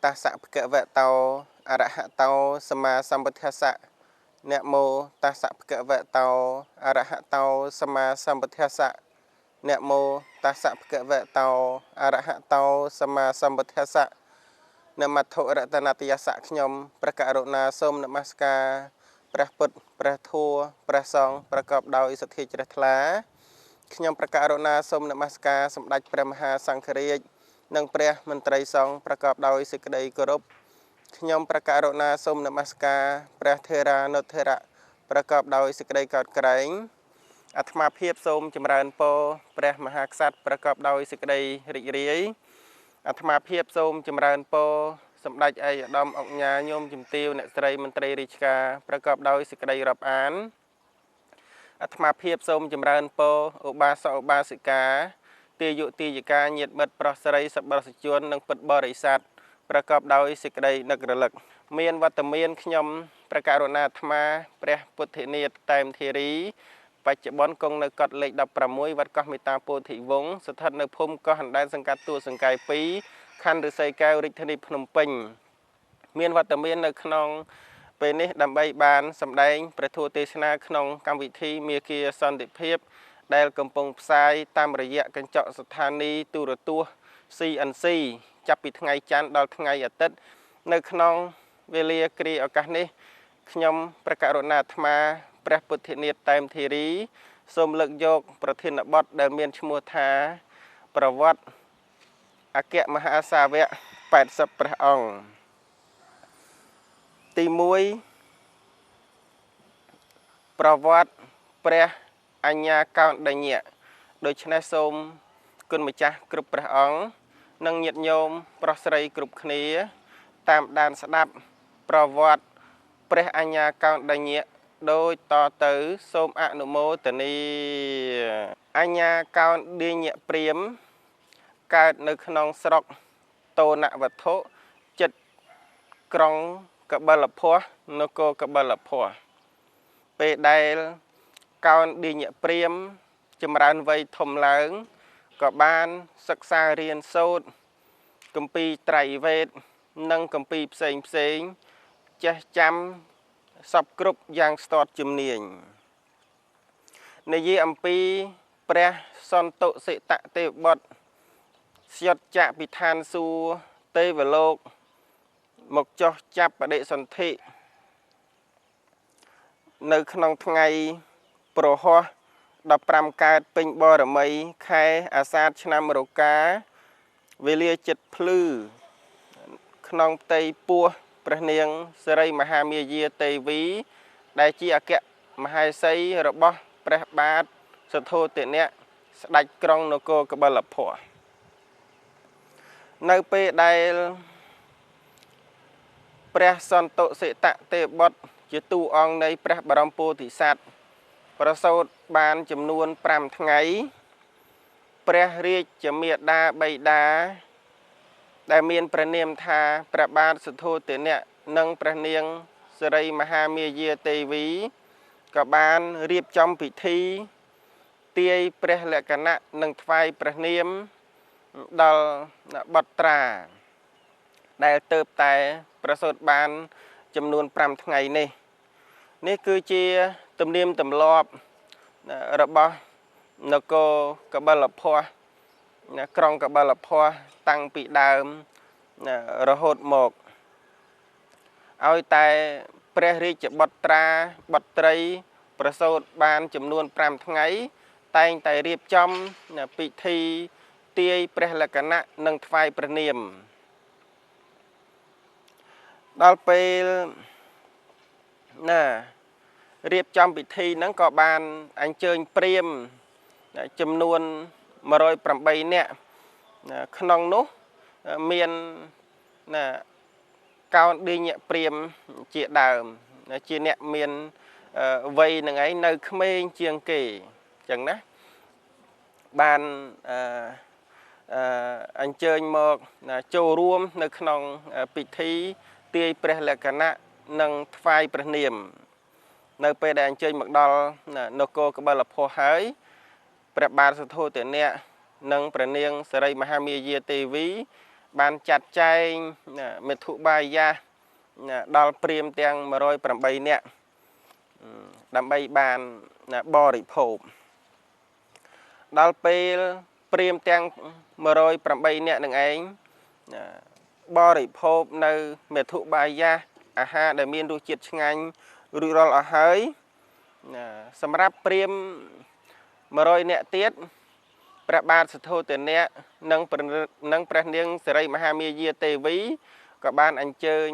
ตัสสะภะคะวะโตอะระหะโตสัมมาสัมพุทธัสสะนะโมตัสสะภะคะวะโตอะระหะโตสัมมาสัมพุทธัสสะนะโมตัสสะภะคะวะโตอะระหะโตสัมมาสัมพุทธัสสะนะมัทธุรัตนตยัสสะខ្ញុំព្រះករុណាសូមនមស្ការព្រះពុទ្ធព្រះធម៌ព្រះសង្ឃប្រកបដោយសទ្ធាជ្រះថ្លាខ្ញុំព្រះករុណាសូមនមស្ការសម្ដេចព្រះមហាសង្ឃរាជនិងព្រះមន្ត្រីសង្ឃប្រកបដោយសេចក្តីគោរពខ្ញុំព្រះករុណាសូមនមស្ការព្រះថេរានុថេរៈប្រកបដោយសេចក្តីកោតក្រែងអាត្មាភាពសូមចម្រើនពរព្រះមហាក្សត្រប្រកបដោយសេចក្តីរីករាយអាត្មាភាពសូមចម្រើនពរសម្ដេចឯកឧត្តមអង្គញាញោមជំទាវអ្នកស្រីមន្ត្រីរាជការប្រកបដោយសេចក្តីរាប់អានអាត្មាភាពសូមចម្រើនពរឧបាសកឧបាសិកាទាយុទាយិកាញាតិមិត្តប្រុសស្រីសប្បុរសជននិងពុទ្ធបរិស័ទប្រកបដោយសេចក្តីនឹករលឹកមានវត្តមានខ្ញុំព្រះករុណាអាត្មាព្រះពុទ្ធិនាថតែមធីរីបច្ចុប្បន្នគង់នៅកុដិលេខ16វត្តកោះមេតាពោធិវង្សស្ថិតនៅភូមិកោះអណ្ដែតសង្កាត់ទួលសង្កែ2ខណ្ឌឫស្សីកែវរាជធានីភ្នំពេញមានវត្តមាននៅក្នុងពេលនេះដើម្បីបានសម្ដែងព្រះធម៌ទេសនាក្នុងកម្មវិធីមាគ៌ាសន្តិភាពដែលកំពុងផ្សាយតាមរយៈកញ្ចក់ស្ថានីយ៍ទូរទស្សន៍ CNC ចាប់ពីថ្ងៃច័ន្ទដល់ថ្ងៃអាទិត្យនៅក្នុងវេលាគ្រាឱកាសនេះខ្ញុំព្រះករុណាអាត្មាព្រះពុទ្ធិនាថតែមធីរីសូមលើកយកប្រធានបទដែលមានឈ្មោះថាប្រវត្តិអគ្គមហាសាវក80ព្រះអង្គទី1ប្រវត្តិព្រះអញ្ញាកោណ្ឌញ្ញៈដូច្នេះសូមគុណម្ចាស់គ្រប់ព្រះអង្គនិងញាតិញោមប្រុសស្រីគ្រប់គ្នាតាមដានស្ដាប់ប្រវត្តិព្រះអញ្ញាកោណ្ឌញ្ញៈដោយតទៅសូមអនុមោទនាអញ្ញាកោណ្ឌញ្ញៈព្រាហ្មណ៍កើតនៅក្នុងស្រុកតូនវត្ថុចិត្តក្រុងកបិលភ័ស្ត្រនគរកបិលភ័ស្ត្រពេលដែលកោណ្ឌញ្ញៈព្រាហ្មណ៍ចម្រើនវ័យធំឡើងក៏បានសិក្សារៀនសូត្រគម្ពីរត្រៃវេទនិងគម្ពីរផ្សេងចេះចាំសពគ្រប់យ៉ាងស្ទាត់ជំនាញនិយាយអំពីព្រះសន្តុសិតទេវបុត្រស្យុតចៈពីឋានសួគ៌ទេវលោកមកចុះចាប់បដិសន្ធិនៅក្នុងថ្ងៃប្រហ័ស15កើតពេញបរមីខែអាសាឍឆ្នាំរកាវេលាចិត្តភ្លឺក្នុងផ្ទៃពោះព្រះនាងសិរីមហាមាយាទេវីដែលជាអគ្គមហេសីរបស់ព្រះបាទសទ្ធោទនៈស្ដេចក្រុងនគរកបិលភ័ស្ត្រនៅពេលដែលព្រះសន្តុសិតទេវបុត្រជាតួអង្គនៃព្រះបរមពោធិសត្វប្រសូតបានចំនួន5ថ្ងៃព្រះរាជមាតាបិតាដែលមានព្រះនាមថាព្រះបាទសទ្ធោទនៈនិងព្រះនាងសិរីមហាមាយាទេវីក៏បានរៀបចំពិធីទាយព្រះលក្ខណៈនិងថ្វាយព្រះនាមដល់បុត្រាដែលទៅតែប្រសូតបានចំនួន5ថ្ងៃនេះគឺជាទំនៀមទម្លាប់របស់នគរកបិលភ័ស្ត្រក្រុងកបិលភ័ស្ត្រតាំងពីដើមរហូតមកឲ្យតែព្រះរាជបុត្រាបុត្រីប្រសូតបានចំនួន5ថ្ងៃតែងតែរៀបចំពិធីទាយព្រះលក្ខណៈនិងថ្វាយព្រះនាមដល់ពេលរៀបចំពិធីហ្នឹងក៏បានអញ្ជើញព្រាហ្មណ៍ចំនួន108នាក់ក្នុងនោះមានកោណ្ឌញ្ញៈព្រាហ្មណ៍ជាដើមជាអ្នកមានវ័យនឹងឯងនៅក្មេងជាងគេអញ្ចឹងណាបានអញ្ជើញមកចូលរួមនៅក្នុងពិធីទាយព្រះលក្ខណៈនិងថ្វាយព្រះនាមនៅពេលដែលអញ្ជើញមកដល់នគរកបិលភ័ស្ត្រហើយព្រះបាទសទ្ធោទនៈនិងព្រះនាងសិរីមហាមាយាទេវី បានចាត់ចែងមេធុបាយយ៉ាដល់ព្រាហ្មណ៍ទាំង108នាក់ដើម្បីបានបរិភោគដល់ពេលព្រាហ្មណ៍ទាំង108នាក់នឹងឯងបរិភោគនៅមេធុបាយយ៉ាអាហារដែលមានរសជាតិឆ្ងាញ់រួចរាល់អស់ហើយសម្រាប់ព្រាហ្មណ៍100នាក់ទៀតព្រះបាទសទ្ធោទនៈនិងព្រះនាងសិរីមហាមាយាទេវីក៏បានអញ្ជើញ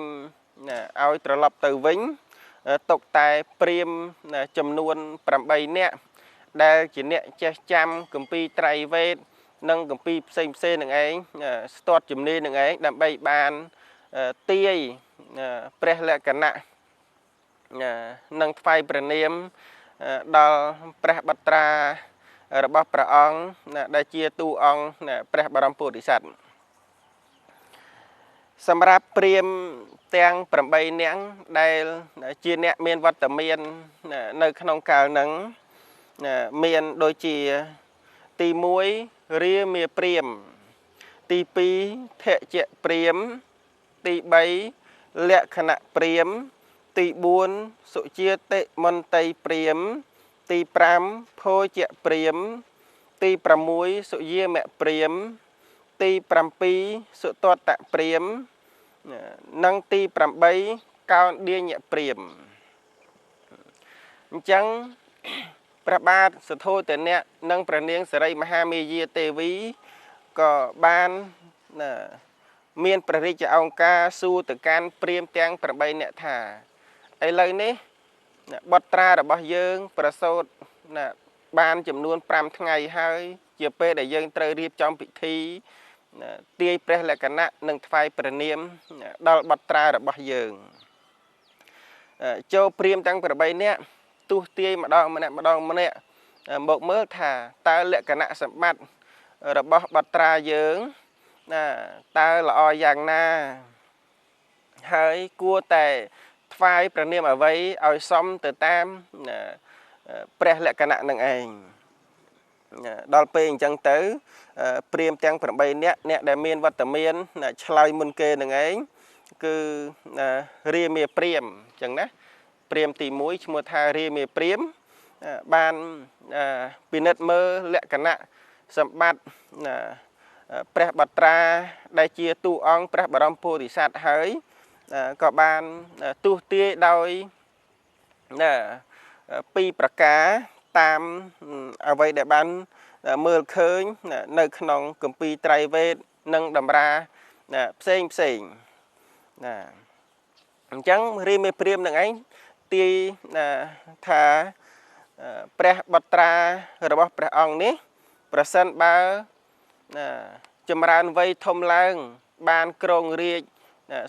ឲ្យត្រឡប់ទៅវិញទុកតែព្រាហ្មណ៍ចំនួន8នាក់ដែលជាអ្នកចេះចាំគម្ពីរត្រៃវេទនិងគម្ពីរផ្សេងនឹងឯងស្ទាត់ជំនាញនឹងឯងដើម្បីបានទាយព្រះលក្ខណៈនិងថ្វាយព្រះនាមដល់ព្រះបត្រារបស់ព្រះអង្គដែលជាទូអង្គព្រះបរមពុទ្ធិសត្វសម្រាប់ព្រាហ្មណ៍ទាំង8នាក់ដែលជាអ្នកមានវត្តមាននៅក្នុងកាលហ្នឹងមានដូចជាទី1រាមាព្រាហ្មណ៍ទី2ធច្ចៈព្រាហ្មណ៍ទី3លក្ខណៈព្រាហ្មណ៍ទី4សុជាតិមន្តីព្រាហ្មណ៍ទី5ភោជៈព្រាហ្មណ៍ទី6សុយាមៈព្រាហ្មណ៍ទី7សុតតៈព្រាហ្មណ៍និងទី8កោណ្ឌញ្ញព្រាហ្មណ៍អញ្ចឹងព្រះបាទសទ្ធោទនៈនិងព្រះនាងសិរីមហាមាយាទេវីក៏បានមានព្រះរាជឱង្ការសួរទៅកាន់ព្រាហ្មណ៍ទាំង8នាក់ថាឥឡូវនេះបុត្រារបស់យើងប្រសូតបានចំនួន5ថ្ងៃហើយជាពេលដែលយើងត្រូវរៀបចំពិធីទាយព្រះលក្ខណៈនិងថ្វាយព្រះនាមដល់បុត្រារបស់យើងចូលព្រាហ្មណ៍ទាំង8នាក់ទុះទាយម្ដងម្នាក់មកមើលថាតើលក្ខណៈសម្បត្តិរបស់បុត្រាយើងតើល្អយ៉ាងណាហើយគួរតែថ្វាយព្រះនាមអ្វីឲ្យសមទៅតាមព្រះលក្ខណៈនឹងឯងដល់ពេលអញ្ចឹងទៅព្រាហ្មណ៍ទាំង8នាក់អ្នកដែលមានវត្តមានឆ្លើយមុនគេនឹងឯងគឺរាមាព្រាហ្មណ៍អញ្ចឹងណាព្រាហ្មណ៍ទី1ឈ្មោះថារាមាព្រាហ្មណ៍បានពិនិត្យមើលលក្ខណៈសម្បត្តិព្រះបត្រាដែលជាទូអង្គព្រះបរមពុទ្ធិសត្វហើយក៏បានទុះទាយដោយ2ប្រការតាមអ្វីដែលបានមើលឃើញនៅក្នុងគម្ពីរត្រៃវេទនិងតម្រាផ្សេងណាអញ្ចឹងរាមាព្រាហ្មណ៍នឹងឯងទាយថាព្រះបត្រារបស់ព្រះអង្គនេះប្រសិនបើចម្រើនវ័យធំឡើងបានគ្រងរាជ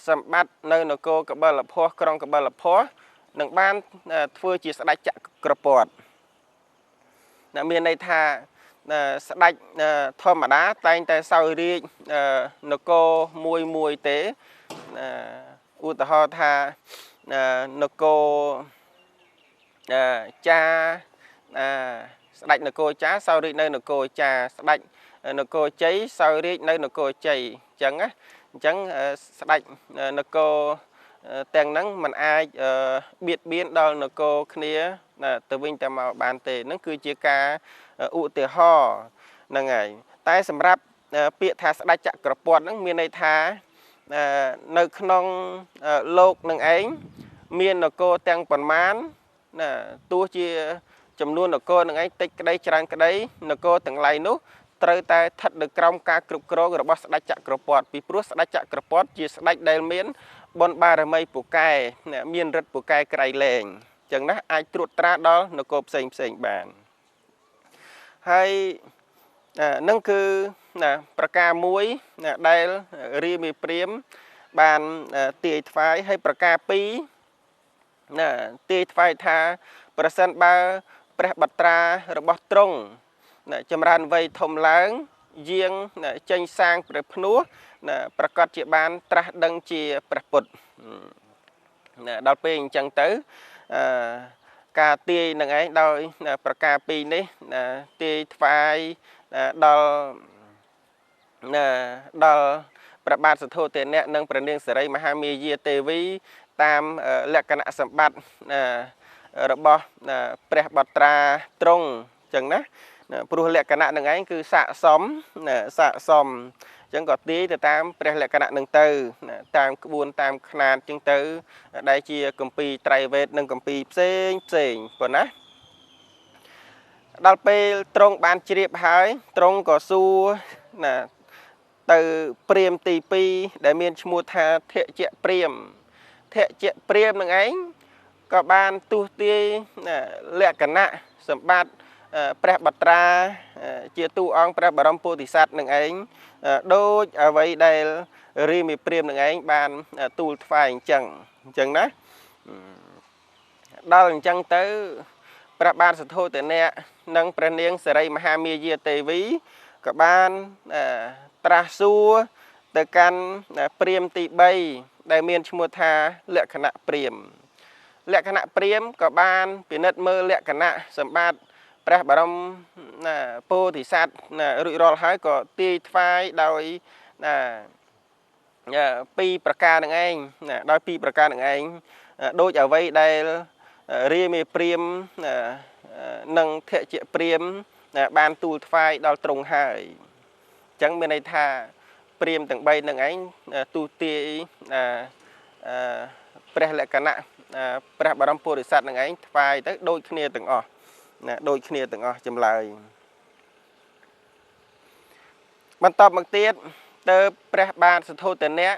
សម្បត្តិនៅនគរកបិលភស្តុក្រុងកបិលភស្តុនឹងបានធ្វើជាស្ដេចចក្រពត្តិមានន័យថាស្ដេចធម្មតាតែងតែសោយរាជនគរមួយទេឧទាហរណ៍ថានគរចាស្ដេចនគរចាសោយរាជនៅនគរចាស្ដេចនគរជ័យសោយរាជនៅនគរជ័យអញ្ចឹងណាអញ្ចឹងស្ដេចនគរទាំងហ្នឹងมันអាចបៀតបៀនដល់នគរគ្នាទៅវិញទៅមកបានទេហ្នឹងគឺជាការឧទាហរណ៍ហ្នឹងហើយតែសម្រាប់ពាក្យថាស្ដេចចក្រពត្តិហ្នឹងមានន័យថានៅក្នុងលោកនឹងឯងមាននគរទាំងប៉ុន្មានទោះជាចំនួននគរនឹងឯងតិចក្តីច្រើនក្តីនគរទាំងឡាយនោះត្រូវតែស្ថិតនៅក្រោមការគ្រប់គ្រងរបស់ស្ដេចចក្រពត្តិពីព្រោះស្ដេចចក្រពត្តិជាស្ដេចដែលមានបុណ្យបារមីពូកែមានឫទ្ធិពូកែក្រៃលែងអញ្ចឹងណាអាចត្រួតត្រាដល់នគរផ្សេងបានហើយនឹងគឺប្រការមួយដែលរាមាព្រាហ្មណ៍បានទាយថ្វាយហើយប្រការ2ទាយថ្វាយថាប្រសិនបើព្រះបត្រារបស់ទ្រង់ចម្រើនវ័យធំឡើងយាងចេញសាងព្រះភ្នោះប្រកាសជាបានត្រាស់ដឹងជាព្រះពុទ្ធដល់ពេលអញ្ចឹងទៅការទាយនឹងឯងដោយប្រការ2នេះទាយថ្វាយដល់ ព្រះបាទសទ្ធោទនៈនិងព្រះនាងសិរីមហាមាយាទេវីតាមលក្ខណៈសម្បត្តិរបស់ព្រះបត្រាទ្រង់ចឹងណាព្រោះលក្ខណៈនឹងឯងគឺស័កសមស័កសមចឹងក៏ទាយទៅតាមព្រះលក្ខណៈនឹងទៅតាមក្បួនតាមຂ្នាតចឹងទៅដែលជាគម្ពីរត្រៃវេទនិងគម្ពីរផ្សេងប៉ុណ្ណាដល់ពេលទ្រង់បានជ្រាបហើយទ្រង់ក៏សួរទៅព្រាហ្មណ៍ទី2ដែលមានឈ្មោះថាធច្ចៈព្រាហ្មណ៍ធច្ចៈព្រាហ្មណ៍នឹងឯងក៏បានទុះទាយលក្ខណៈសម្បត្តិព្រះបត្រាជាតួអង្គព្រះបរមពោធិសត្វនឹងឯងដូចអ្វីដែលរាមាព្រាហ្មណ៍នឹងឯងបានទូលថ្វាយអញ្ចឹងណាដល់អញ្ចឹងទៅព្រះបាទសទ្ធោទនៈនិងព្រះនាងសិរីមហាមាយាទេវីក៏បានត្រាស់សួរទៅកាន់ព្រាហ្មណ៍ទី3ដែលមានឈ្មោះថាលក្ខណៈព្រាហ្មណ៍លក្ខណៈព្រាហ្មណ៍ក៏បានពិនិត្យមើលលក្ខណៈសម្បត្តិព្រះបរមពោធិសត្វរួចរាល់ហើយក៏ទាយថ្វាយដោយ2ប្រការនឹងឯងដោយ2ប្រការនឹងឯងដូចអ្វីដែលរាមាព្រាហ្មណ៍និងធច្ចៈព្រាហ្មណ៍បានទូលថ្វាយដល់ទ្រង់ហើយអញ្ចឹងមានន័យថាព្រាហ្មណ៍ទាំង3នឹងឯងទូទាយព្រះលក្ខណៈព្រះបរមពុរិស័ទនឹងឯងថ្វាយទៅដូចគ្នាទាំងអស់ដូចគ្នាទាំងអស់ចម្លើយបន្តមកទៀតទៅព្រះបាទសទ្ធោទនៈ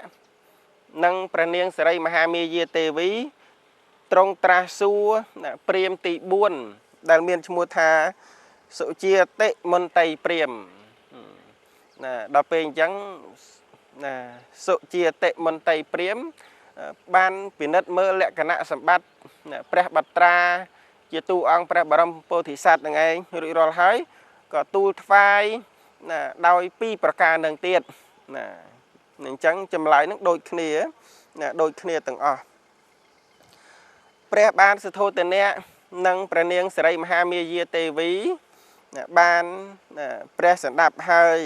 និងព្រះនាងសិរីមហាមាយាទេវីទ្រង់ត្រាស់សួរព្រាហ្មណ៍ទី4ដែលមានឈ្មោះថាសុជាតិមន្តីព្រាហ្មណ៍ដល់ពេលអញ្ចឹងសុជាតិមន្តីព្រាហ្មណ៍បានពិនិត្យមើលលក្ខណៈសម្បត្តិព្រះបត្រាជាតួអង្គព្រះបរមពោធិសត្វនឹងឯងរួចរាល់ហើយក៏ទូលថ្វាយដោយ2ប្រការនឹងទៀតអញ្ចឹងចម្លើយនឹងដូចគ្នាទាំងអស់ព្រះបាទសទ្ធោទនៈនិងព្រះនាងសិរីមហាមាយាទេវីបានព្រះសម្ដាប់ហើយ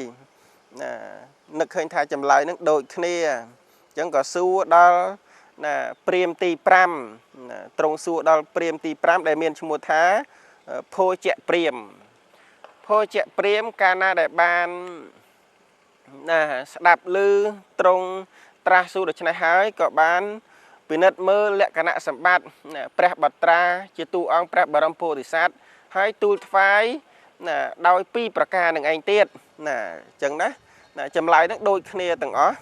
នឹកឃើញថាចម្លើយនឹងដូចគ្នាអញ្ចឹងក៏សួរដល់ព្រាហ្មណ៍ទី5ទ្រង់សួរដល់ព្រាហ្មណ៍ទី5ដែលមានឈ្មោះថាភោជៈព្រាហ្មណ៍ភោជៈព្រាហ្មណ៍កាលណាដែលបានស្ដាប់ឮទ្រង់ត្រាស់សួរដូច្នេះហើយក៏បានពិនិត្យមើលលក្ខណៈសម្បត្តិព្រះបត្រាជាតួអង្គព្រះបរមពោធិសត្វហើយទូលថ្វាយដោយ2ប្រការនឹងឯងទៀតអញ្ចឹងណាចម្លើយនឹងដូចគ្នាទាំងអស់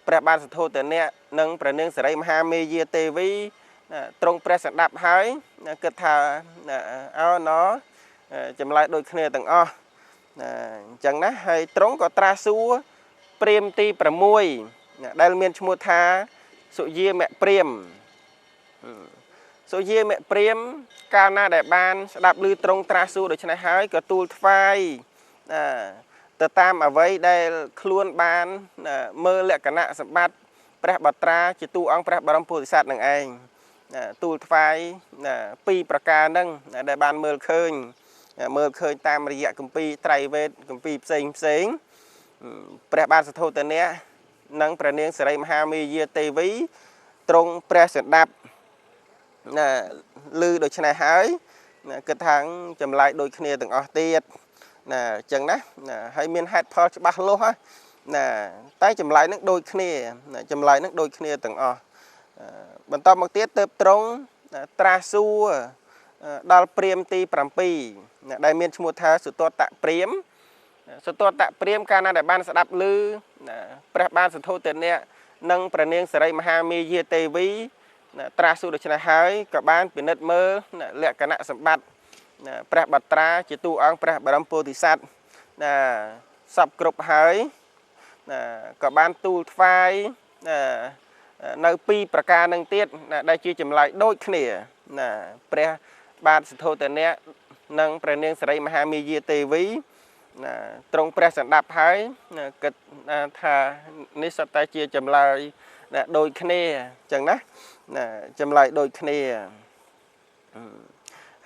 ព្រះបាទសទ្ធោទនៈនិងព្រះនាងសិរីមហាមាយាទេវីទ្រង់ព្រះសម្ដាប់ហើយគិតថាចម្លើយដូចគ្នាទាំងអស់អញ្ចឹងណាហើយទ្រង់ក៏ត្រាស់សួរព្រាហ្មណ៍ទី6ដែលមានឈ្មោះថាសុយាមព្រាហ្មណ៍សុយាមព្រាហ្មណ៍កាលណាដែលបានស្ដាប់ឮទ្រង់ត្រាស់សួរដូច្នេះហើយក៏ទូលថ្វាយទៅតាមអ្វីដែលខ្លួនបានមើលលក្ខណៈសម្បត្តិព្រះបត្រាជាតួអង្គព្រះបរមពោធិសត្វនឹងឯងទូលថ្វាយ2ប្រការហ្នឹងដែលបានមើលឃើញតាមរយៈគម្ពីរត្រៃវេទគម្ពីរផ្សេងព្រះបាទសទ្ធោទនៈនិងព្រះនាងសិរីមហាមាយាទេវីទ្រង់ព្រះសម្ដាប់ឮដូច្នេះហើយគិតថាចម្លើយដូចគ្នាទាំងអស់ទៀតអញ្ចឹងណាហើយមានហេតុផលច្បាស់លាស់តែចម្លើយនឹងដូចគ្នាទាំងអស់បន្តមកទៀតទើបទ្រង់ត្រាស់សួរដល់ព្រាហ្មណ៍ទី7ដែលមានឈ្មោះថាសុតតៈព្រាហ្មណ៍កាលណាដែលបានស្ដាប់ឮព្រះបាទសទ្ធោទនៈនិងព្រះនាងសិរីមហាមាយាទេវីត្រាស់សួរដូច្នេះហើយក៏បានពិនិត្យមើលលក្ខណៈសម្បត្តិព្រះបត្រាជាតួអង្គព្រះបរមពោធិសត្វសពគ្រប់ហើយក៏បានទូលថ្វាយនៅ2ប្រការនឹងទៀតដែលជាចម្លើយដូចគ្នាព្រះបាទសទ្ធោទនៈនិងព្រះនាងសិរីមហាមាយាទេវីទ្រង់ព្រះសម្ដាប់ហើយគិតថានេះសុទ្ធតែជាចម្លើយដូចគ្នាអញ្ចឹងណាចម្លើយដូចគ្នា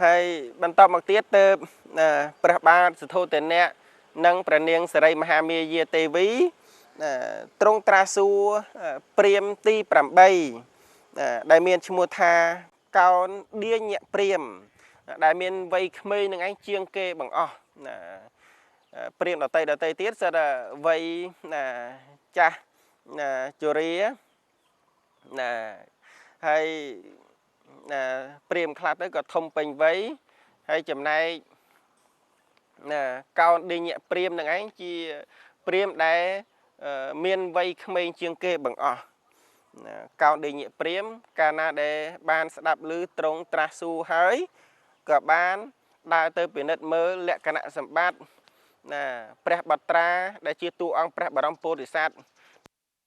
ហើយបន្តមកទៀតទៅព្រះបាទសទ្ធោទនៈ និងព្រះនាងសិរីមហាមាយាទេវីទ្រង់ត្រាស់សួរព្រាហ្មណ៍ទី8ដែលមានឈ្មោះថាកោនឌៀញព្រាហ្មណ៍ដែលមានវ័យក្មេងនឹងឯងជាងគេបង្អស់ព្រាហ្មណ៍ដតីទៀតសិតតែវ័យចាស់ជរាហើយព្រាហ្មណ៍ខ្លះទៅក៏ធំពេញវ័យហើយចំណែកកោនឌីញព្រាហ្មណ៍នឹងឯងជាព្រាហ្មណ៍ដែលមានវ័យក្មេងជាងគេបង្អស់កោនឌីញព្រាហ្មណ៍កាលណាដែលបានស្ដាប់ឮទ្រង់ត្រាស់សួរហើយក៏បានដើរទៅពិនិត្យមើលលក្ខណៈសម្បត្តិព្រះបត្រាដែលជាតួអង្គព្រះបរមពោធិសត្វ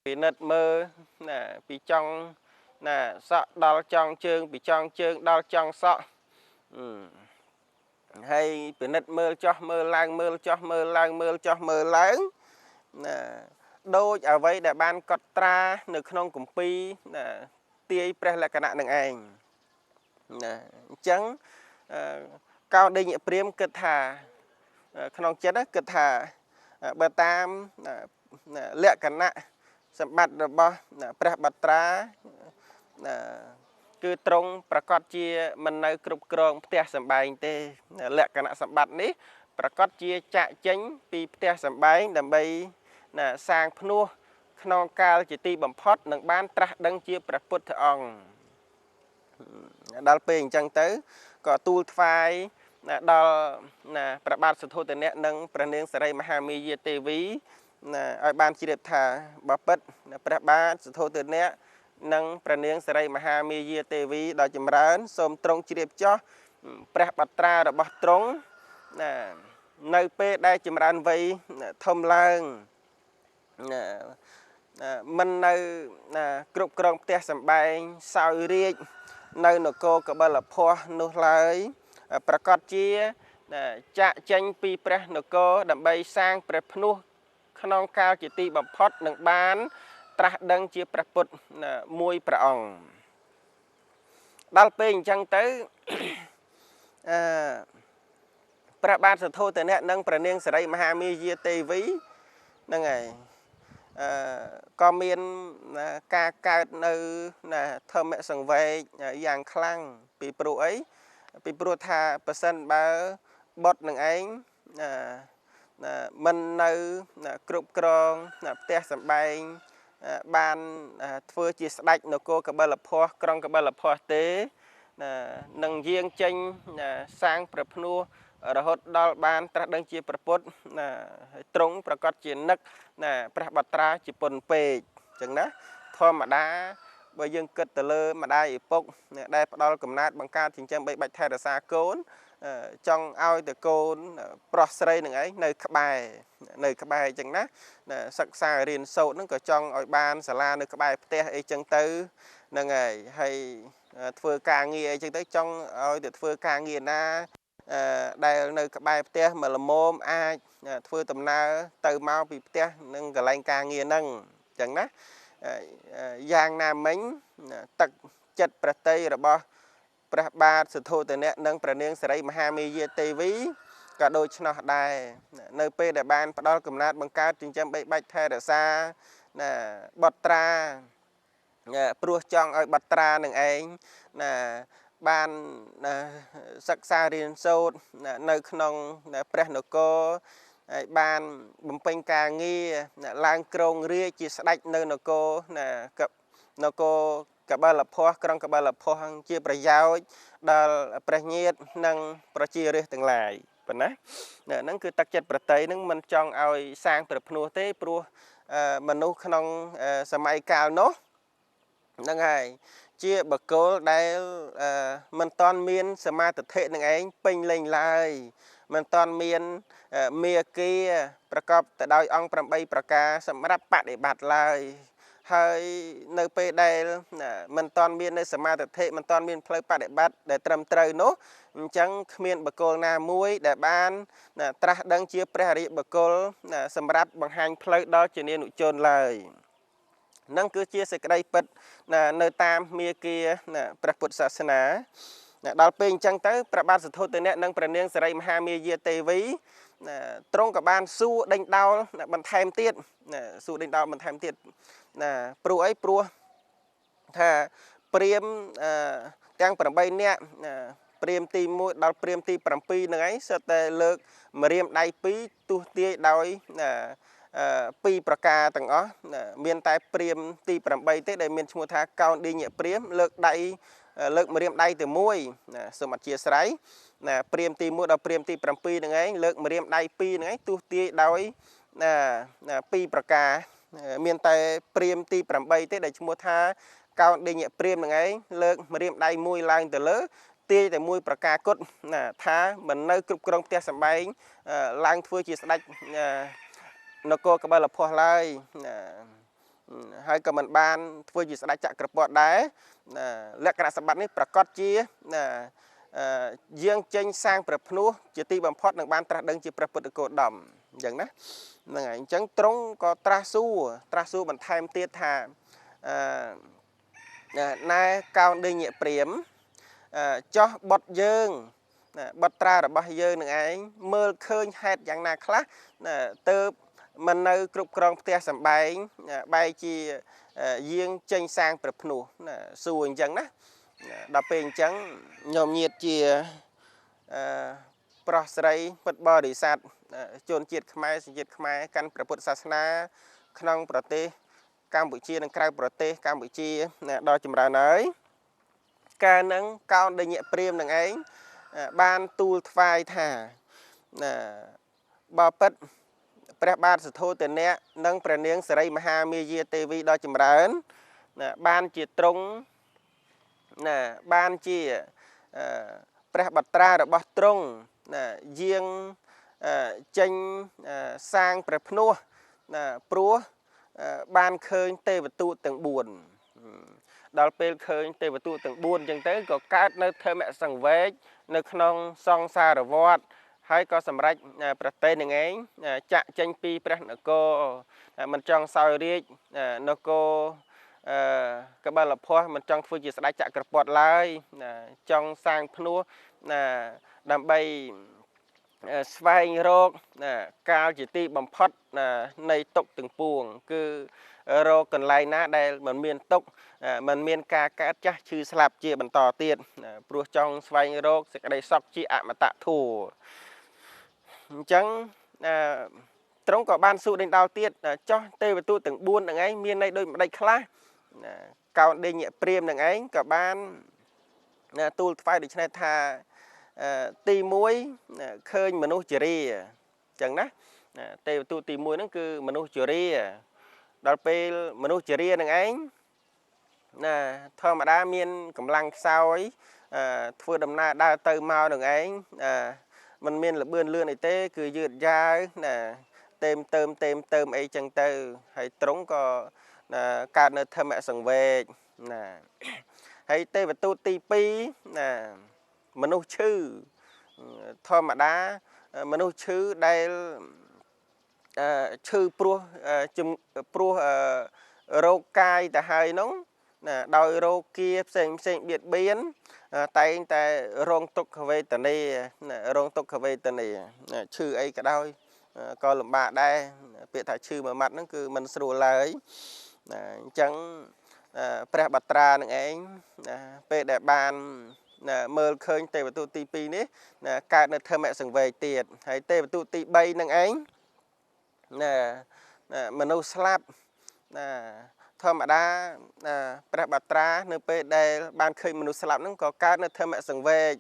ពិនិត្យមើលពីចុងសក់ដល់ចុងជើងពីចុងជើងដល់ចុងសក់ហើយពិនិត្យមើលចោះមើលឡើងមើលចោះមើលឡើងមើលចោះមើលឡើងដូចអ្វីដែលបានកត់ត្រានៅក្នុងគម្ពីរទាយព្រះលក្ខណៈនឹងឯងអញ្ចឹងកោនឌីញព្រាហ្មណ៍គិតថាក្នុងចិត្តគិតថាបើតាមលក្ខណៈសម្បត្តិរបស់ព្រះបត្រាគឺត្រង់ប្រកាសជាមិននៅគ្រប់គ្រងផ្ទះសម្បែងទេលក្ខណៈសម្បត្តិនេះប្រកាសជាចាក់ចេញពីផ្ទះសម្បែងដើម្បីសាងភ្នោះក្នុងកាលជាទីបំផុតនឹងបានត្រាស់ដឹងជាព្រះពុទ្ធអង្គដល់ពេលអញ្ចឹងទៅក៏ទូលថ្វាយដល់ព្រះបាទសទ្ធោទនៈនិងព្រះនាងសិរីមហាមាយាទេវីឲ្យបានជ្រាបថាបពិតព្រះបាទសទ្ធោទនៈនិងព្រះនាងសិរីមហាមាយាទេវីដ៏ចម្រើនសូមទ្រង់ជ្រាបចោះព្រះបត្រារបស់ទ្រង់នៅពេលដែលចម្រើនវ័យធំឡើងមិននៅគ្រប់គ្រងផ្ទះសម្បែងសោយរាជនៅនគរកបិលភ័ស្ត្រនោះឡើយប្រកាសជាចាក់ចេញពីព្រះនគរដើម្បីសាងព្រះភ្នោះក្នុងកាលជាទីបំផុតនឹងបានត្រាស់ដឹងជាព្រះពុទ្ធមួយព្រះអង្គដល់ពេលអញ្ចឹងទៅព្រះបាទសទ្ធោទនៈនិងព្រះនាងសិរីមហាមាយាទេវីហ្នឹងហើយក៏មានការកើតនៅធម្មសង្វេគយ៉ាងខ្លាំងពីព្រោះអីពីព្រោះថាប៉ះសិនបើបុតនឹងឯងមិននៅគ្រប់គ្រងផ្ទះសម្បែងបានធ្វើជាស្ដេចនគរកបិលភ័ស្ត្រក្រុងកបិលភ័ស្ត្រទេនឹងយាងចេញសាងព្រះភ្នោះរហូតដល់បានត្រាស់ដឹងជាព្រះពុទ្ធហើយទ្រង់ប្រកាសជានឹកព្រះបត្រាជាពុនពេកអញ្ចឹងណាធម្មតាបើយើងគិតទៅលើម្ដាយឪពុកដែលផ្ដល់កំណើតបង្កើតចិញ្ចឹមបីបាច់ថែរក្សាកូនចង់ឲ្យតែកូនប្រុសស្រីនឹងឯងនៅក្បែរអញ្ចឹងណាសិក្សារៀនសូត្រហ្នឹងក៏ចង់ឲ្យបានសាលានៅក្បែរផ្ទះអីចឹងទៅហ្នឹងហើយធ្វើការងារអីចឹងទៅចង់ឲ្យទៅធ្វើការងារណាដែលនៅក្បែរផ្ទះមកល្មមអាចធ្វើដំណើរទៅមកពីផ្ទះនឹងកន្លែងការងារហ្នឹងអញ្ចឹងណាយ៉ាងណាមិញទឹកចិត្តប្រតិរបស់ព្រះបាទសទ្ធោទនៈនិងព្រះនាងសិរីមហាមាយាទេវីក៏ដូច្នោះដែរនៅពេលដែលបានផ្ដល់កំណើតបង្កើតចិញ្ចឹមបីបាច់ថែរក្សាបត្រាព្រោះចង់ឲ្យបត្រានឹងឯងបានសិក្សារៀនសូត្រនៅក្នុងព្រះនគរហើយបានបំពេញការងារឡើងគ្រងរាជជាស្ដេចនៅនគរកបិលភ័ស្ត្រក្រុងកបិលភ័ស្ត្រជាប្រយោជន៍ដល់ព្រះញាតិនិងប្រជារាស្ត្រទាំងឡាយប៉ុណ្ណាហ្នឹងគឺទឹកចិត្តប្រតិហ្នឹងមិនចង់ឲ្យសាងព្រះភ្នោះទេព្រោះមនុស្សក្នុងសម័យកាលនោះហ្នឹងហើយជាបកគលដែលមិនតាន់មានសមាធិនឹងឯងពេញលេញឡើយមិនតាន់មានមេគាប្រកបទៅដោយអង្គ8ប្រការសម្រាប់បដិបត្តិឡើយហើយនៅពេលដែលមិនតាន់មាននៅសមាធិមិនតាន់មានផ្លូវបដិបត្តិដែលត្រឹមត្រូវនោះអញ្ចឹងគ្មានបកគលណាមួយដែលបានត្រាស់ដឹងជាព្រះអរិយបកគលសម្រាប់បង្ហាញផ្លូវដល់ជានានុជនឡើយនឹងគឺជាសេចក្តីពិតនៅតាមមាគ៌ាព្រះពុទ្ធសាសនាដល់ពេលអញ្ចឹងទៅព្រះបាទសទ្ធោទនៈនិងព្រះនាងសិរីមហាមាយាទេវី ត្រង់ក៏បានសួរដេញដោលបន្ថែមទៀតសួរដេញដោលបន្ថែមទៀតព្រោះអីព្រោះថាព្រាមទាំង8នាក់ព្រាមទី1ដល់ព្រាមទី7ហ្នឹងឯងសិតតែលើកម្រាមដៃ2ទុះទាយដោយ2ប្រការទាំងអស់មានតែព្រាមទី8ទេដែលមានឈ្មោះថាកោនឌីញព្រាមលើកម្រាមដៃតែមួយសូមអធិស្ឋានព្រាមទី1ដល់ព្រាមទី7ហ្នឹងឯងលើកម្រាមដៃ2ហ្នឹងឯងទុះទាយដោយ2ប្រការមានតែព្រាមទី8ទេដែលឈ្មោះថាកោនដេញព្រាមហ្នឹងឯងលើកម្រាមដៃមួយឡើងទៅលើទាយតែមួយប្រការគត់ថាមិននៅគ្រប់គ្រងផ្ទះសម្បែងឡើងធ្វើជាស្ដេចនគរកបិលភ័ស្ត្រឡើយហើយក៏មិនបានធ្វើជាស្ដេចចក្រពត្តិដែរលក្ខណៈសម្បត្តិនេះប្រកាសជាយាងចេញសាងព្រះភ្នោះជាទីបំផុតនឹងបានត្រាស់ដឹងជាព្រះពុទ្ធគោតមអញ្ចឹងណាហ្នឹងហើយអញ្ចឹងទ្រង់ក៏ត្រាស់សួរបន្ថែមទៀតថាណែកោនដេញព្រាមចោះបុតយើងបុត្រារបស់យើងនឹងឯងមើលឃើញហេតុយ៉ាងណាខ្លះទៅមិននៅគ្រប់គ្រងផ្ទះសម្បែងបែរជាយាងចេញសាងព្រះភ្នោះសួរអញ្ចឹងណាដល់ពេលអញ្ចឹងញោមញាតជាប្រុសស្រីពុទ្ធបរិស័ទជនជាតិខ្មែរសញ្ជាតិខ្មែរកាន់ព្រះពុទ្ធសាសនាក្នុងប្រទេសកម្ពុជានិងក្រៅប្រទេសកម្ពុជាដល់ចម្រើនហើយកាលហ្នឹងកោនដេញព្រាមនឹងឯងបានទូលថ្វាយថាបើពិតព្រះបាទសទ្ធោទនៈនិងព្រះនាងសិរីមហាមាយាទេវីដ៏ចម្រើនបានជាទ្រង់បានជាព្រះបត្រារបស់ទ្រង់យាងចេញសាងព្រះភ្នោះព្រោះបានឃើញទេវទូតទាំង4ដល់ពេលឃើញទេវទូតទាំង4អញ្ចឹងទៅក៏កើតនៅធម្មសង្វេគនៅក្នុងសង្សារវដ្តហើយក៏សម្រេចប្រតិនឹងឯងចាក់ចេញពីព្រះនគរមិនចង់សោយរាជនគរកបិលភ័ស្ត្រមិនចង់ធ្វើជាស្ដេចចក្រពត្តិឡើយចង់សាងភ្នោះដើម្បីស្វែងរកកាលជាទីបំផុតនៃទុក្ខទាំងពួងគឺរកកន្លែងណាដែលមិនមានទុក្ខមិនមានការកើតចាស់ឈឺស្លាប់ជាបន្តទៀតព្រោះចង់ស្វែងរកសេចក្តីសុខជាអមតៈធម៌អញ្ចឹងទ្រង់ក៏បានសួរដេញដោលទៀតចោះទេវទូតទាំង4ហ្នឹងឯងមានន័យដូចម្ដេចខ្លះកោនដេញព្រាមហ្នឹងឯងក៏បានទូលថ្វាយដូច្នេះថាទី1ឃើញមនុស្សជរាអញ្ចឹងណាទេវទូតទី1ហ្នឹងគឺមនុស្សជរាដល់ពេលមនុស្សជរានឹងឯងធម្មតាមានកម្លាំងខ្សោយធ្វើដំណើរដើរទៅមកនឹងឯងมันមានលបឿនលឿនអីទេគឺយឺតយ៉ាវទេមទៅអីចឹងទៅហើយត្រង់ក៏កើតនៅធម្មសង្វេគហើយទេវទូតទី2មនុស្សឈឺធម្មតាមនុស្សឈឺដែលឈឺព្រោះរោគកាយទៅហើយនោះដោយរោគាផ្សេងបៀតបៀនតែងតែរងទុក្ខវេទនាឈឺអីក៏ដោយក៏លំបាកដែរពាក្យថាឈឺមួយម៉ាត់ហ្នឹងគឺមិនស្រួលឡើយអញ្ចឹងព្រះបត្រានឹងឯងពេលដែលបានមើលឃើញទេវទូតទី2នេះកើតនៅធម្មសង្វេគទៀតហើយទេវទូតទី3នឹងឯងមនុស្សស្លាប់ធម្មតាព្រះបត្រានៅពេលដែលបានឃើញមនុស្សស្លាប់ហ្នឹងក៏កើតនៅធម្មសង្វេគ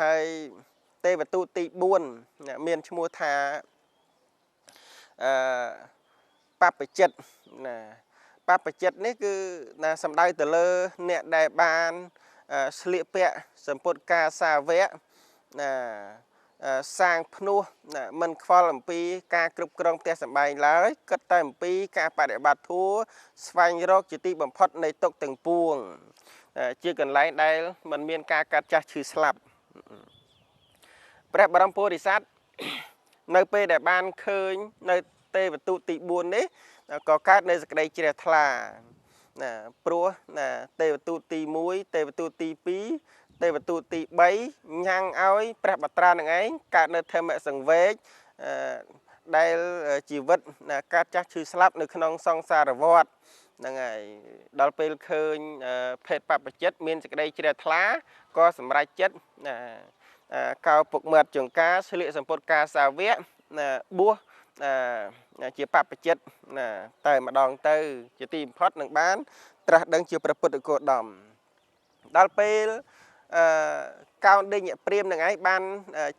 ហើយទេវទូតទី4មានឈ្មោះថាបព្វជិតបព្វជិតនេះគឺសំដៅទៅលើអ្នកដែលបានស្លៀកពាក់សម្ពុតកាសាវៈសាងភ្នោះមិនខ្វល់អំពីការគ្រប់គ្រងផ្ទះសម្បែងឡើយគិតតែអំពីការបដិបត្តិធម៌ស្វែងរកជាទីបំផុតនៃទុក្ខទាំងពួងជាកន្លែងដែលមិនមានការកាត់ចាស់ឈឺស្លាប់ព្រះបរមពុរិស័ទនៅពេលដែលបានឃើញនៅទេវទូតទី4នេះក៏កើតនៅសេចក្តីជ្រះថ្លាព្រោះទេវទូតទី1ទេវទូតទី2 ទេវទូតទី3ញ៉ាំងឲ្យព្រះបត្រានឹងឯងកើតនៅធម្មសង្វេគដែលជីវិតកើតចាស់ឈឺស្លាប់នៅក្នុងសង្សារវដ្តហ្នឹងហើយដល់ពេលឃើញភេទបព្វជិតមានសេចក្តីជ្រះថ្លាក៏សម្រេចចិត្តកោពុកមាត់ចង្ការស្លៀកសម្ពុតកាសាវៈបួសជាបព្វជិតតែម្ដងទៅជាទីបំផុតនឹងបានត្រាស់ដឹងជាព្រះពុទ្ធគោតមដល់ពេលកោណ្ឌិញ្ញព្រាហ្មណ៍នឹងឯងបាន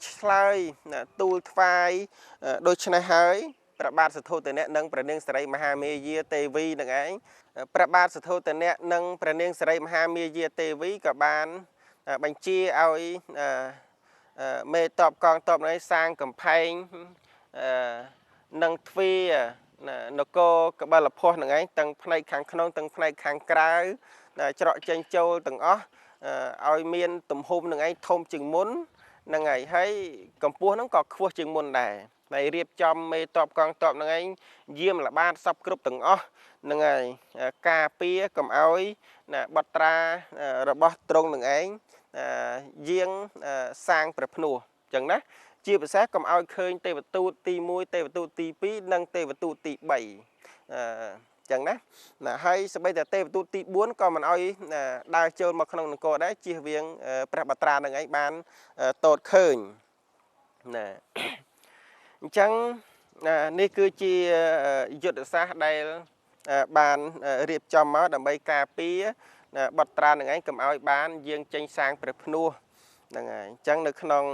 ឆ្លើយទូលថ្វាយដូច្នេះហើយព្រះបាទសទ្ធោទនៈនិងព្រះនាងសិរីមហាមាយាទេវីនឹងឯងព្រះបាទសទ្ធោទនៈនិងព្រះនាងសិរីមហាមាយាទេវីក៏បានបញ្ជាឲ្យមេតបកងតបនេះសាងកំផែងនិងទ្វារនគរកបិលភ័ស្តុនឹងឯងទាំងផ្នែកខាងក្នុងទាំងផ្នែកខាងក្រៅច្រកចេញចូលទាំងអស់ឲ្យមានទំហំនឹងឯងធំជាងមុនហ្នឹងហើយកម្ពស់ហ្នឹងក៏ខ្ពស់ជាងមុនដែរហើយរៀបចំមេតបកងតបនឹងឯងយាមល្បាតសពគ្រប់ទាំងអស់ហ្នឹងហើយការពារកុំឲ្យបត្រារបស់ទ្រង់នឹងឯងយាងសាងព្រះភ្នោះអញ្ចឹងណាជាភាសាកុំឲ្យឃើញទេវទូតទី1ទេវទូតទី2និងទេវទូតទី3ចឹងណាហើយសម្បីតែទេវទូតទី4ក៏មិនឲ្យដើរចូលមកក្នុងនគរដែរជៀសវាងព្រះបត្រានឹងឯងបានតតឃើញណាអញ្ចឹងនេះគឺជាយុទ្ធសាស្ត្រដែលបានរៀបចំមកដើម្បីការពារបត្រានឹងឯងកុំឲ្យបានយាងចេញសាងព្រះភ្នោះហ្នឹងហើយអញ្ចឹងនៅក្នុង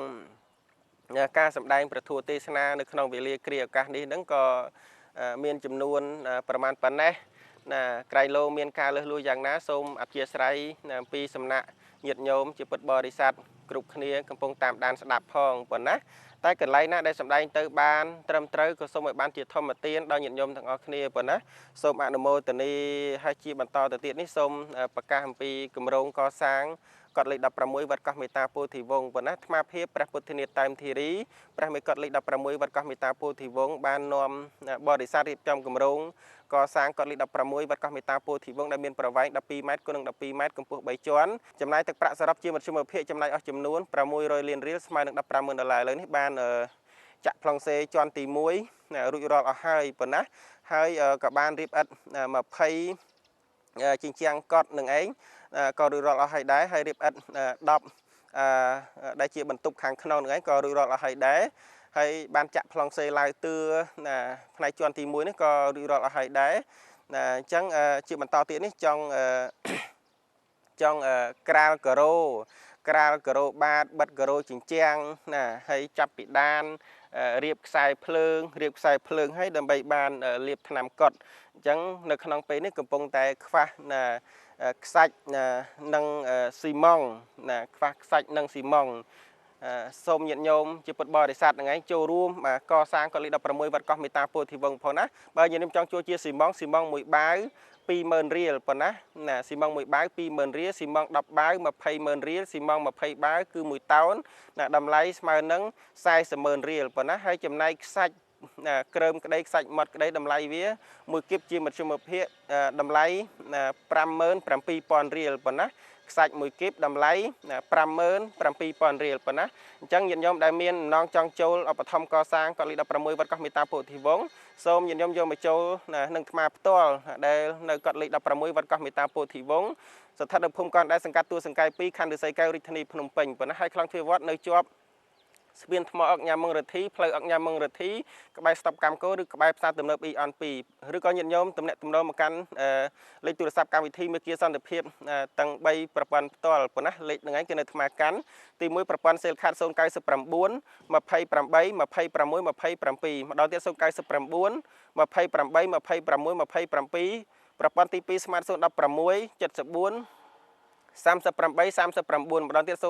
ការសម្ដែងប្រធัวទេសនានៅក្នុងវេលាគ្រាឱកាសនេះហ្នឹងក៏មានចំនួនប្រមាណប៉ុណ្ណេះក្រៃលោមានការលើសលួយយ៉ាងណាសូមអធិស្ឋានអំពីសំណាក់ញាតិញោមជាពុទ្ធបរិស័ទគ្រប់គ្នាកំពុងតាមដានស្ដាប់ផងប៉ុណ្ណាតែកន្លែងណាដែលសម្ដែងទៅបានត្រឹមត្រូវក៏សូមឲ្យបានជាធម្មទានដល់ញាតិញោមទាំងអស់គ្នាប៉ុណ្ណាសូមអនុមោទនាហើយជាបន្តទៅទៀតនេះសូមប្រកាសអំពីគម្រោងកសាងកត់លេខ16វត្តកោះមេតាពោធិវង្សប៉ុណ្ណាអាត្មាភាពព្រះពុទ្ធនេតតែមធីរីព្រះមេកត់លេខ16វត្តកោះមេតាពោធិវង្សបាននាំបរិស័ទរៀបចំគម្រោងកសាងកត់លេខ16វត្តកោះមេតាពោធិវង្សដែលមានប្រវែង12ម៉ែត្រគុណនឹង12ម៉ែត្រកម្ពស់3ជាន់ចំណាយទឹកប្រាក់សរុបជាមធ្យមភាគចំណាយអស់ចំនួន600លានរៀលស្មើនឹង$150,000ឥឡូវនេះបានចាក់ប្លង់សេជាន់ទី1រួចរាល់អស់ហើយប៉ុណ្ណាហើយក៏បានរៀបឥត20ជញ្ជាំងកត់នឹងឯងក៏រួចរាល់អស់ហើយដែរហើយរៀបឥត10ដែលជាបន្ទប់ខាងក្នុងនឹងឯងក៏រួចរាល់អស់ហើយដែរហើយបានចាក់ប្លង់សេឡាវទឿផ្នែកជាន់ទី1នេះក៏រួចរាល់អស់ហើយដែរអញ្ចឹងជាបន្តទៀតនេះចង់ក្រាលការ៉ូបាតបិទការ៉ូជញ្ជាំងណាហើយចាប់ពីដានរៀបខ្សែភ្លើងឲ្យដើម្បីបានលាបថ្នាំកត់អញ្ចឹងនៅក្នុងពេលនេះកំពុងតែខ្វះខ្សាច់និងស៊ីម៉ង់ខ្វះខ្សាច់និងស៊ីម៉ង់សូមញាតិញោមជាពុទ្ធបរិស័ទហ្នឹងឯងចូលរួមកសាងកលិ16វត្តកោះមេតាពោធិវង្សផងណាបើញាតិញោមចង់ចូលជាស៊ីម៉ង់មួយបាវ20000រៀលប៉ុណ្ណាស៊ីម៉ង់មួយបាវ20000រៀលស៊ីម៉ង់10បាវ20000រៀលស៊ីម៉ង់20បាវគឺ1តោនតម្លៃស្មើនឹង400,000រៀលប៉ុណ្ណាហើយចំណែកខ្សាច់ក្រើមក្តីខ្សាច់ម៉ត់ក្តីតម្លៃវាមួយគៀបជាមធ្យមភាគតម្លៃ57,000រៀលប៉ុណ្ណាខ្សាច់មួយគីបតម្លៃ57,000រៀលប៉ុណ្ណាអញ្ចឹងញាតិញោមដែលមានអំណងចង់ចូលឧបត្ថម្ភកសាងកលិ16វត្តកោះមេតាពោធិវង្សសូមញាតិញោមយកមកចូលនឹងអាត្មាផ្ទាល់ដែលនៅកត់លេខ16វត្តកោះមេតាពោធិវង្សស្ថិតនៅភូមិកណ្ដាលសង្កាត់ទួលសង្កែ2ខណ្ឌឫស្សីកែវរាជធានីភ្នំពេញប៉ុណ្ណាហើយខ្លងទ្វារវត្តនៅជាប់ស្ពានថ្មអុកញ៉ាមងរទ្ធីផ្លូវអុកញ៉ាមងរទ្ធីក្បែរស្តុបកម្មគោឬក្បែរផ្សារទំនើបអ៊ីអន2ឬក៏ញាតិញោមទំនាក់ទំនងមកកាន់លេខទូរស័ព្ទកម្មវិធីមេគាសន្តិភាពទាំង3ប្រព័ន្ធផ្ទាល់ប៉ុណ្ណាលេខហ្នឹងឯងគឺនៅអាត្មាកាន់ទី1ប្រព័ន្ធសេលខាត099 28 26 27ម្ដងទៀត099 28 26 27ប្រព័ន្ធទី2ស្មាត016 74 38 39ម្ដងទៀត016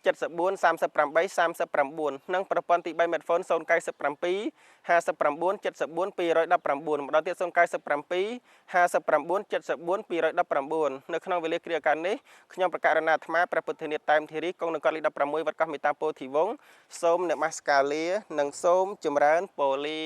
74 38 39និងប្រព័ន្ធទី3 Smartphone 097 59 74 219ម្ដងទៀត097 59 74 219នៅក្នុងវេលាគ្រាឱកាសនេះខ្ញុំប្រកាសរណាអាត្មាព្រះពុទ្ធនេតតែមធីរីគង់នៅកលលេខ16វត្តកោះមេតាពោធិវង្សសូមនមស្ការលានិងសូមចម្រើនពលា